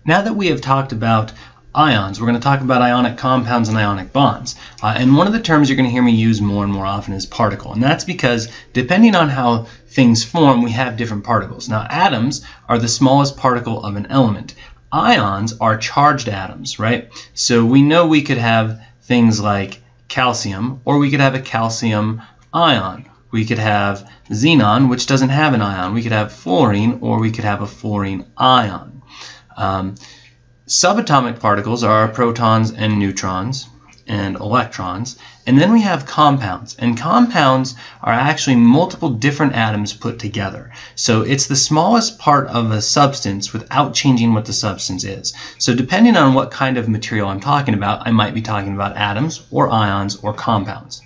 Now that we have talked about ions, we're going to talk about ionic compounds and ionic bonds. And one of the terms you're going to hear me use more and more often is particle. And that's because depending on how things form, we have different particles. Now, atoms are the smallest particle of an element. Ions are charged atoms, right? So we know we could have things like calcium, or we could have a calcium ion. We could have xenon, which doesn't have an ion. We could have fluorine, or we could have a fluorine ion. Subatomic particles are protons and neutrons and electrons. And then we have compounds. And compounds are actually multiple different atoms put together. So it's the smallest part of a substance without changing what the substance is. So depending on what kind of material I'm talking about, I might be talking about atoms or ions or compounds.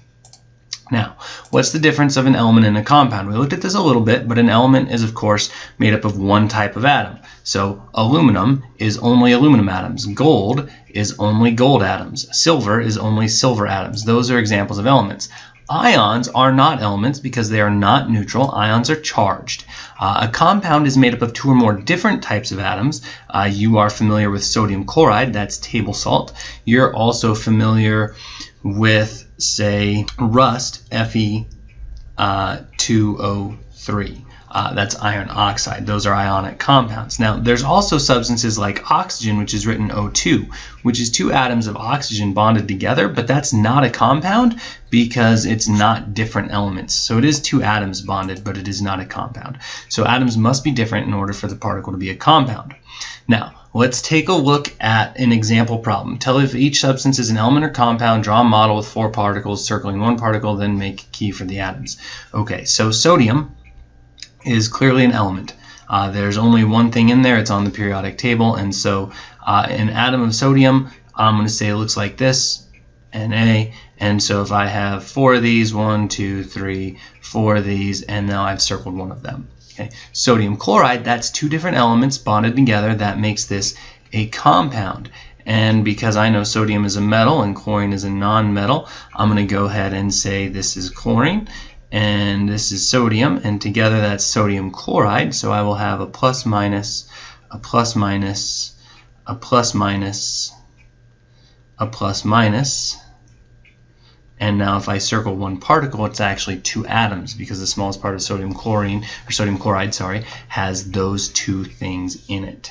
Now, what's the difference of an element and a compound? We looked at this a little bit, but an element is, of course, made up of one type of atom. So aluminum is only aluminum atoms. Gold is only gold atoms. Silver is only silver atoms. Those are examples of elements. Ions are not elements because they are not neutral. Ions are charged. A compound is made up of two or more different types of atoms. You are familiar with sodium chloride, that's table salt. You're also familiar with, say, rust, Fe2O3. That's iron oxide. Those are ionic compounds. Now, there's also substances like oxygen, which is written O2, which is two atoms of oxygen bonded together, but that's not a compound because it's not different elements. So it is two atoms bonded, but it is not a compound. So atoms must be different in order for the particle to be a compound. Now, let's take a look at an example problem. Tell if each substance is an element or compound, draw a model with 4 particles, circling one particle, then make a key for the atoms. Okay, so sodium is clearly an element. There's only one thing in there, it's on the periodic table, and so an atom of sodium, I'm going to say it looks like this, Na, and so if I have 4 of these, 1, 2, 3, 4 of these, and now I've circled one of them. Okay. Sodium chloride, that's 2 different elements bonded together, that makes this a compound. And because I know sodium is a metal and chlorine is a non-metal, I'm going to go ahead and say this is chlorine and this is sodium, and together that's sodium chloride. So I will have a plus minus, a plus minus, a plus minus, a plus minus. And now if I circle one particle, it's actually 2 atoms because the smallest part of sodium chloride, has those 2 things in it.